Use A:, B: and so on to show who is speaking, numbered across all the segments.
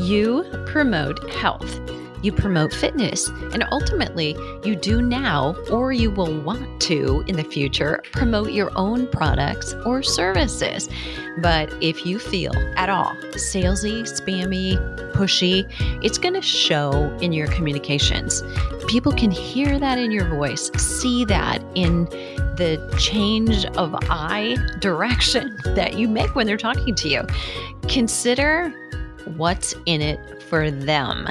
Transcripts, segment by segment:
A: You promote health. You promote fitness, and ultimately, you do now, or you will want to in the future, promote your own products or services. But if you feel at all salesy, spammy, pushy, it's going to show in your communications. People can hear that in your voice, see that in the change of eye direction that you make when they're talking to you. Consider what's in it for them.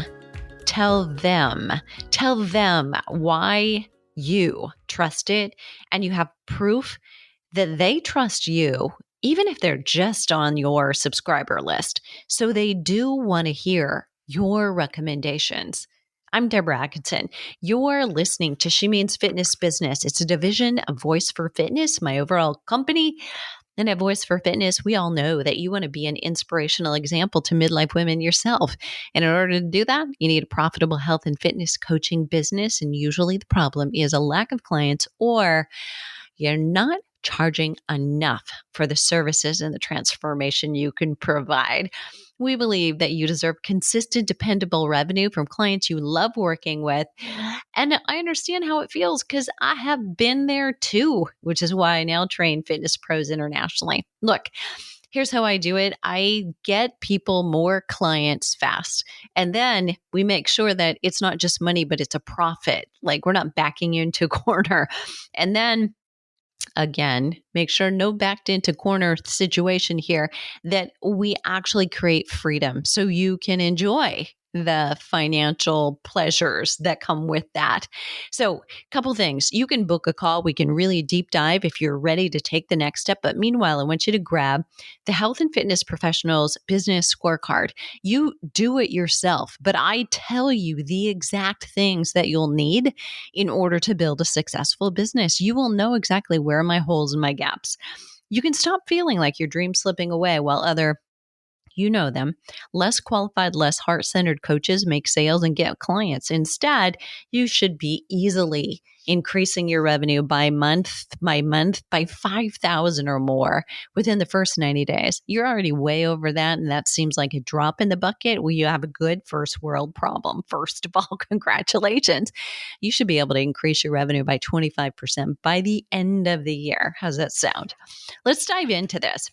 A: Tell them why you trust it, and you have proof that they trust you, even if they're just on your subscriber list. So they do want to hear your recommendations. I'm Debra Atkinson. You're listening to She Means Fitness Business. It's a division of Voice for Fitness, my overall company. And at Voice for Fitness, we all know that you want to be an inspirational example to midlife women yourself. And in order to do that, you need a profitable health and fitness coaching business. And usually the problem is a lack of clients, or you're not charging enough for the services and the transformation you can provide. We believe that you deserve consistent, dependable revenue from clients you love working with. And I understand how it feels because I have been there too, which is why I now train fitness pros internationally. Look, here's how I do it. I get people more clients fast. And then we make sure that it's not just money, but it's a profit. Like we're not backing you into a corner. And then again, make sure no backed into corner situation here, that we actually create freedom so you can enjoy the financial pleasures that come with that. So a couple things. You can book a call. We can really deep dive if you're ready to take the next step. But meanwhile, I want you to grab the Health and Fitness Professionals Business Scorecard. You do it yourself, but I tell you the exact things that you'll need in order to build a successful business. You will know exactly where are my holes and my gaps. You can stop feeling like your dream's slipping away while you know them, less qualified, less heart-centered coaches make sales and get clients. Instead, you should be easily increasing your revenue by month by 5,000 or more within the first 90 days. You're already way over that, and that seems like a drop in the bucket. Well, you have a good first world problem. First of all, congratulations. You should be able to increase your revenue by 25% by the end of the year. How's that sound? Let's dive into this.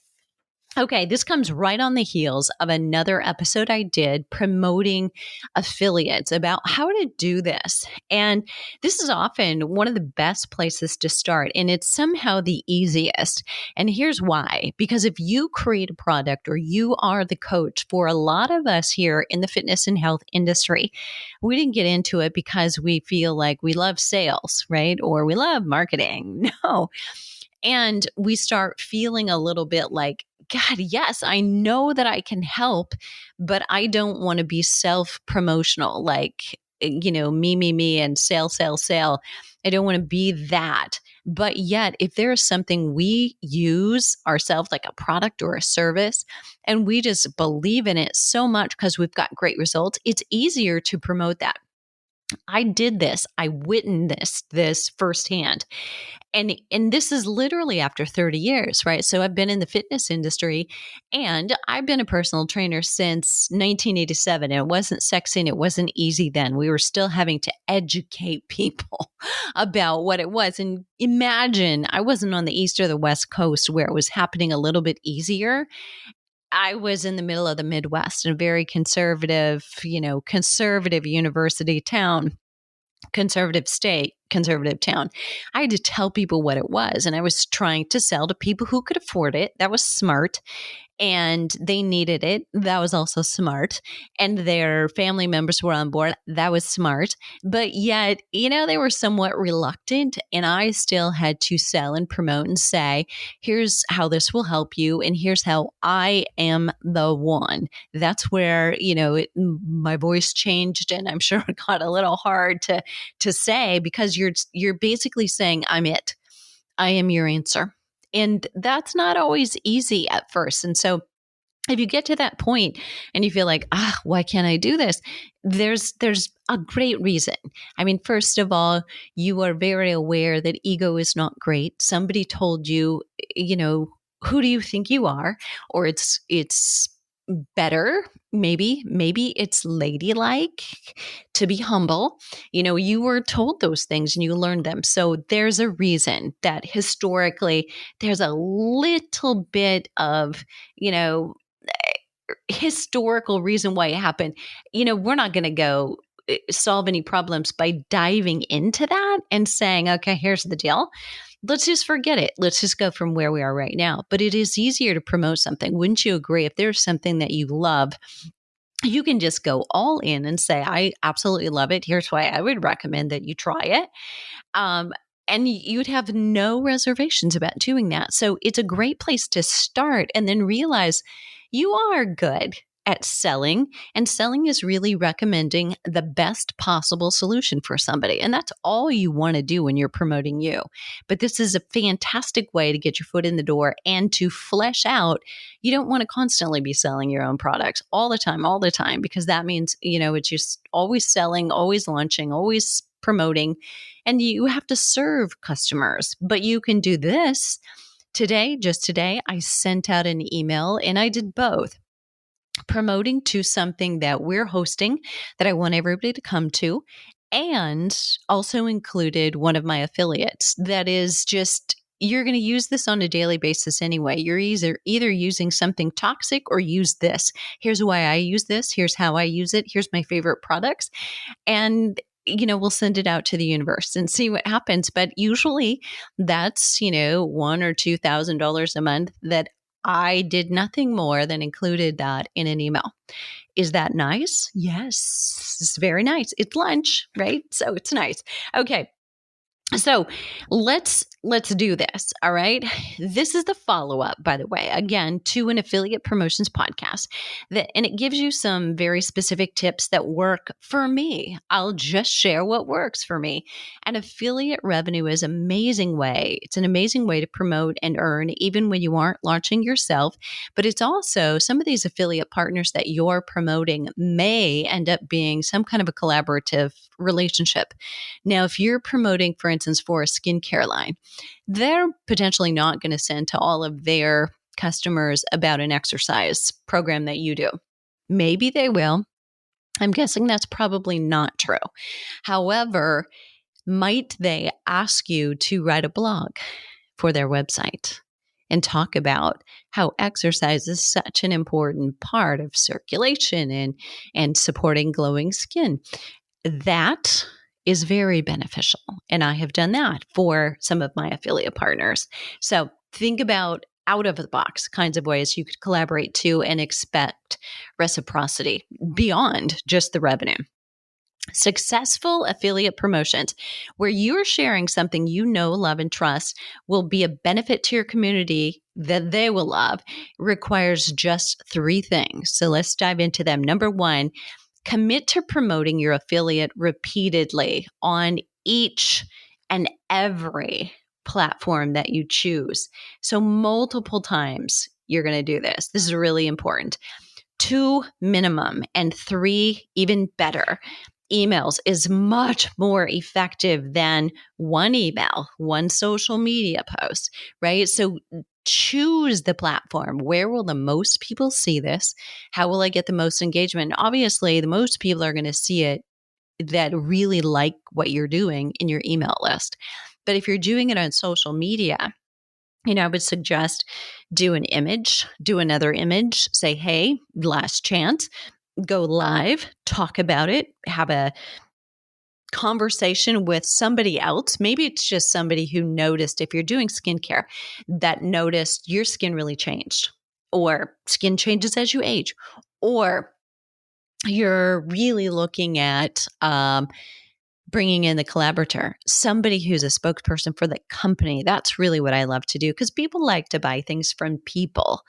A: Okay, this comes right on the heels of another episode I did promoting affiliates about how to do this. And this is often one of the best places to start, and it's somehow the easiest. And here's why. Because if you create a product or you are the coach for a lot of us here in the fitness and health industry, we didn't get into it because we feel like we love sales, right? Or we love marketing. No. And we start feeling a little bit like, God, yes, I know that I can help, but I don't want to be self-promotional, like, me, and sale. I don't want to be that. But yet, if there is something we use ourselves, like a product or a service, and we just believe in it so much because we've got great results, it's easier to promote that. I did this. I witnessed this firsthand. And this is literally after 30 years, right? So I've been in the fitness industry, and I've been a personal trainer since 1987. And it wasn't sexy and it wasn't easy then. We were still having to educate people about what it was. And imagine I wasn't on the East or the West Coast where it was happening a little bit easier. I was in the middle of the Midwest in a very conservative university town, conservative state, conservative town. I had to tell people what it was, and I was trying to sell to people who could afford it. That was smart. And they needed it. That was also smart. And their family members were on board. That was smart. But yet, they were somewhat reluctant. And I still had to sell and promote and say, here's how this will help you. And here's how I am the one. That's where, my voice changed. And I'm sure it got a little hard to say, because you're basically saying, I'm it. I am your answer. And that's not always easy at first. And so if you get to that point and you feel like, why can't I do this? There's a great reason. I mean, first of all, you are very aware that ego is not great. Somebody told you, who do you think you are? Or it's better. Maybe it's ladylike to be humble. You were told those things and you learned them. So there's a reason that historically there's a little bit of, historical reason why it happened. We're not going to go solve any problems by diving into that and saying, okay, here's the deal. Let's just forget it. Let's just go from where we are right now. But it is easier to promote something. Wouldn't you agree? If there's something that you love, you can just go all in and say, I absolutely love it. Here's why I would recommend that you try it. Um, and you'd have no reservations about doing that. So it's a great place to start and then realize you are good at selling, and selling is really recommending the best possible solution for somebody. And that's all you want to do when you're promoting you. But this is a fantastic way to get your foot in the door and to flesh out. You don't want to constantly be selling your own products all the time, because that means, it's just always selling, always launching, always promoting, and you have to serve customers. But you can do this today. Just today, I sent out an email and I did both. Promoting to something that we're hosting that I want everybody to come to, and also included one of my affiliates that is just, you're going to use this on a daily basis anyway. You're either using something toxic or use this. Here's why I use this. Here's how I use it. Here's my favorite products. And we'll send it out to the universe and see what happens. But usually that's, $1,000 or $2,000 a month that I did nothing more than included that in an email. Is that nice? Yes, it's very nice. It's lunch, right? So it's nice. Okay. So let's do this. All right. This is the follow-up, by the way, again, to an affiliate promotions podcast and it gives you some very specific tips that work for me. I'll just share what works for me. And affiliate revenue is an amazing way. It's an amazing way to promote and earn even when you aren't launching yourself. But it's also some of these affiliate partners that you're promoting may end up being some kind of a collaborative relationship. Now, if you're promoting, for instance, for a skincare line, they're potentially not going to send to all of their customers about an exercise program that you do. Maybe they will. I'm guessing that's probably not true. However, might they ask you to write a blog for their website and talk about how exercise is such an important part of circulation and supporting glowing skin? That is very beneficial. And I have done that for some of my affiliate partners. So think about out of the box kinds of ways you could collaborate to and expect reciprocity beyond just the revenue. Successful affiliate promotions where you're sharing something you know, love, and trust will be a benefit to your community that they will love requires just 3 things. So let's dive into them. Number 1, commit to promoting your affiliate repeatedly on each and every platform that you choose. So multiple times you're going to do this. This is really important. 2 minimum and 3 even better. Emails is much more effective than 1 email, 1 social media post, right? So choose the platform. Where will the most people see this? How will I get the most engagement? Obviously, the most people are going to see it that really like what you're doing in your email list. But if you're doing it on social media, I would suggest do an image, do another image, say, hey, last chance, go live, talk about it, have a conversation with somebody else. Maybe it's just somebody who noticed, if you're doing skincare, that noticed your skin really changed, or skin changes as you age, or you're really looking at bringing in the collaborator, somebody who's a spokesperson for the company. That's really what I love to do, because people like to buy things from people.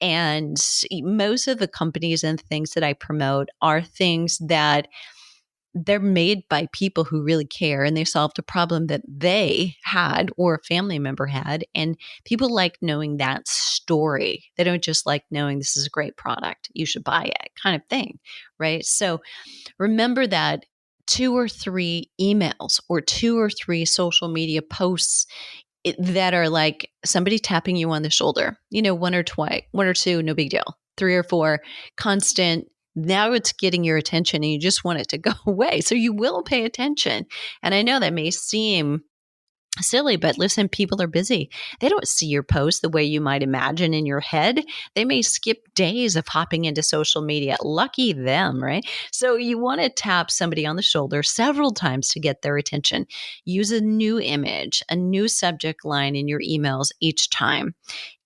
A: And most of the companies and things that I promote are things that they're made by people who really care, and they solved a problem that they had or a family member had. And people like knowing that story. They don't just like knowing this is a great product, you should buy it kind of thing, right? So remember that 2 or 3 emails or 2 or 3 social media posts that are like somebody tapping you on the shoulder, 1 or 2, no big deal. 3 or 4 constant. Now it's getting your attention and you just want it to go away. So you will pay attention. And I know that may seem silly, but listen, people are busy. They don't see your post the way you might imagine in your head. They may skip days of hopping into social media. Lucky them, right? So you want to tap somebody on the shoulder several times to get their attention. Use a new image, a new subject line in your emails each time.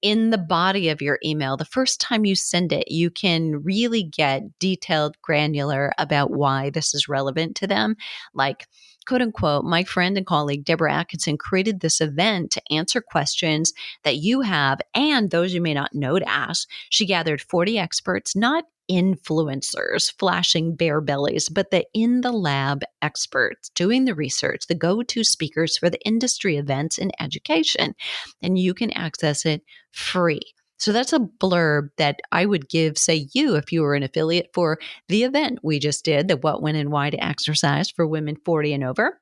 A: In the body of your email, the first time you send it, you can really get detailed, granular about why this is relevant to them. Like, quote unquote, my friend and colleague, Debra Atkinson, created this event to answer questions that you have and those you may not know to ask. She gathered 40 experts, not influencers flashing bare bellies, but the in the lab experts doing the research, the go-to speakers for the industry events and education. And you can access it free. So that's a blurb that I would give, say, you, if you were an affiliate for the event we just did, the What, When, and Why to Exercise for women 40 and over,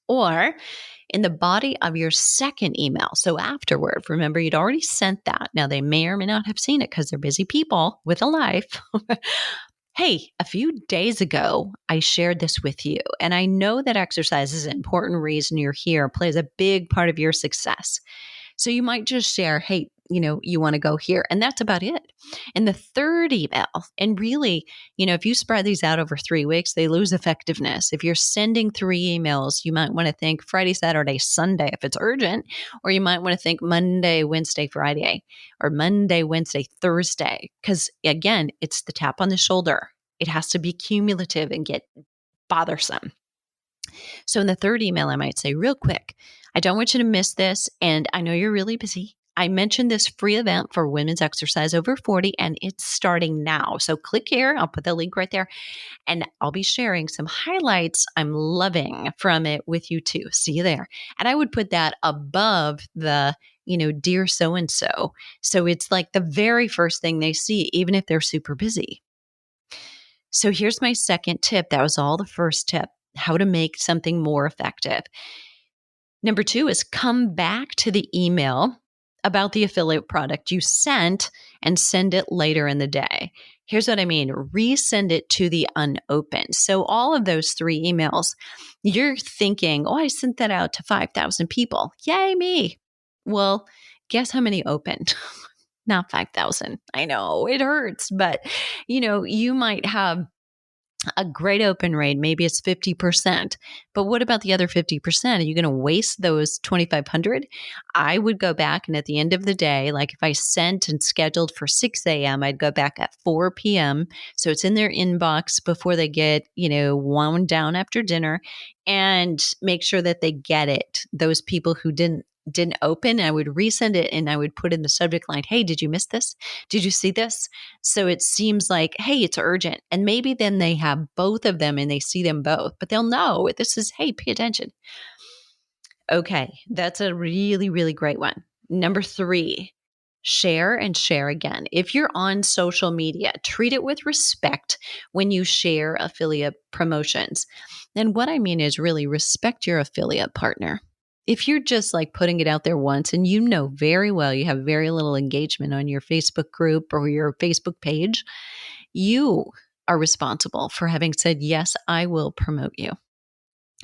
A: or in the body of your second email. So afterward, remember, you'd already sent that. Now, they may or may not have seen it because they're busy people with a life. Hey, a few days ago, I shared this with you, and I know that exercise is an important reason you're here, plays a big part of your success. So you might just share, hey, you want to go here. And that's about it. And the third email, and really, if you spread these out over 3 weeks, they lose effectiveness. If you're sending 3 emails, you might want to think Friday, Saturday, Sunday if it's urgent, or you might want to think Monday, Wednesday, Friday, or Monday, Wednesday, Thursday. Because again, it's the tap on the shoulder. It has to be cumulative and get bothersome. So in the third email, I might say, real quick, I don't want you to miss this. And I know you're really busy. I mentioned this free event for women's exercise over 40, and it's starting now. So click here. I'll put the link right there. And I'll be sharing some highlights I'm loving from it with you too. See you there. And I would put that above the, dear so-and-so. So it's like the very first thing they see, even if they're super busy. So here's my second tip. That was all the first tip, how to make something more effective. Number 2 is come back to the email about the affiliate product you sent and send it later in the day. Here's what I mean. Resend it to the unopened. So all of those 3 emails, you're thinking, oh, I sent that out to 5,000 people. Yay, me. Well, guess how many opened? Not 5,000. I know it hurts, but you might have a great open rate. Maybe it's 50%. But what about the other 50%? Are you going to waste those 2,500? I would go back, and at the end of the day, like if I sent and scheduled for 6 a.m., I'd go back at 4 p.m. So it's in their inbox before they get, wound down after dinner, and make sure that they get it. Those people who didn't open, I would resend it and I would put in the subject line, hey, did you miss this? Did you see this? So it seems like, hey, it's urgent. And maybe then they have both of them and they see them both, but they'll know this is, hey, pay attention. Okay, that's a really, really great one. Number 3, share and share again. If you're on social media, treat it with respect when you share affiliate promotions. And what I mean is really respect your affiliate partner. If you're just like putting it out there once and very well you have very little engagement on your Facebook group or your Facebook page, you are responsible for having said, yes, I will promote you.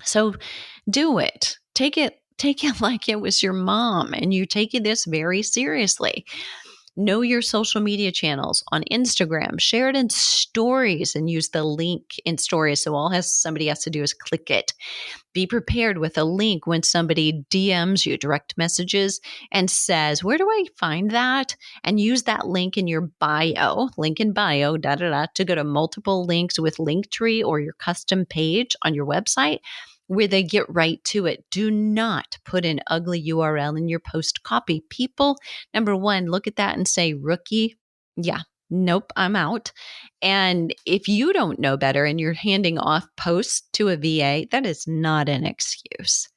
A: So do it. Take it like it was your mom and you take this very seriously. Know your social media channels on Instagram. Share it in stories and use the link in stories. So all somebody has to do is click it. Be prepared with a link when somebody DMs you, direct messages, and says, where do I find that? And use that link in your bio, link in bio, to go to multiple links with Linktree or your custom page on your website where they get right to it. Do not put an ugly URL in your post copy. People, number 1, look at that and say, rookie. Yeah. Nope, I'm out. And if you don't know better and you're handing off posts to a VA, that is not an excuse.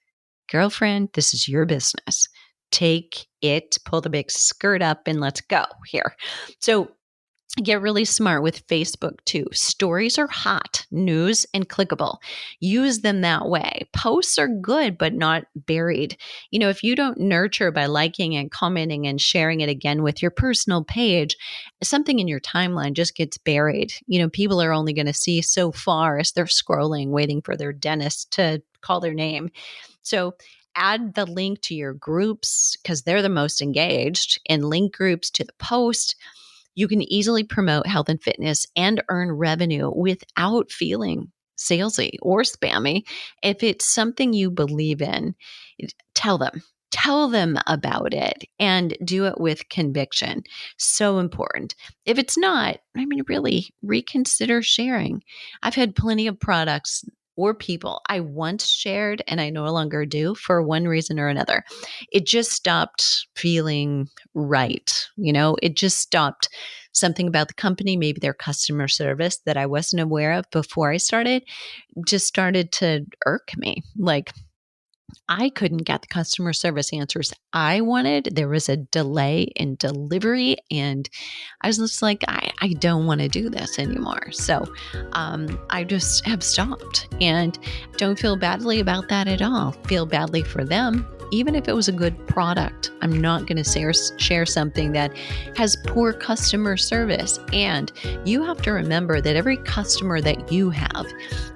A: Girlfriend, this is your business. Take it, pull the big skirt up, and let's go here. So Get really smart with Facebook too. Stories are hot, news and clickable. Use them that way. Posts are good, but not buried. If you don't nurture by liking and commenting and sharing it again with your personal page, something in your timeline just gets buried. People are only going to see so far as they're scrolling, waiting for their dentist to call their name. So add the link to your groups because they're the most engaged, and link groups to the post. You can easily promote health and fitness and earn revenue without feeling salesy or spammy. If it's something you believe in, tell them. Tell them about it and do it with conviction. So important. If it's not, really reconsider sharing. I've had plenty of products or people I once shared and I no longer do for one reason or another. It just stopped feeling right. It just stopped. Something about the company, maybe their customer service that I wasn't aware of before I started, just started to irk me. Like, I couldn't get the customer service answers I wanted. There was a delay in delivery, and I was just like, I don't want to do this anymore. So I just have stopped, and don't feel badly about that at all. Feel badly for them. Even if it was a good product, I'm not going to share something that has poor customer service. And you have to remember that every customer that you have,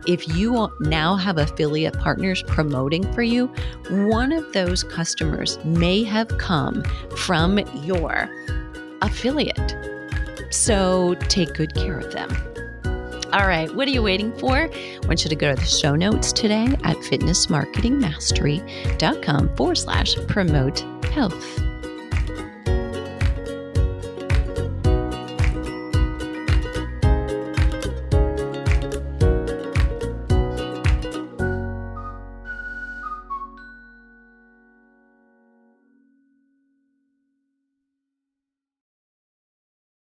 A: if you now have affiliate partners promoting for you, one of those customers may have come from your affiliate. So take good care of them. All right, what are you waiting for? I want you to go to the show notes today at fitnessmarketingmastery.com/promote health.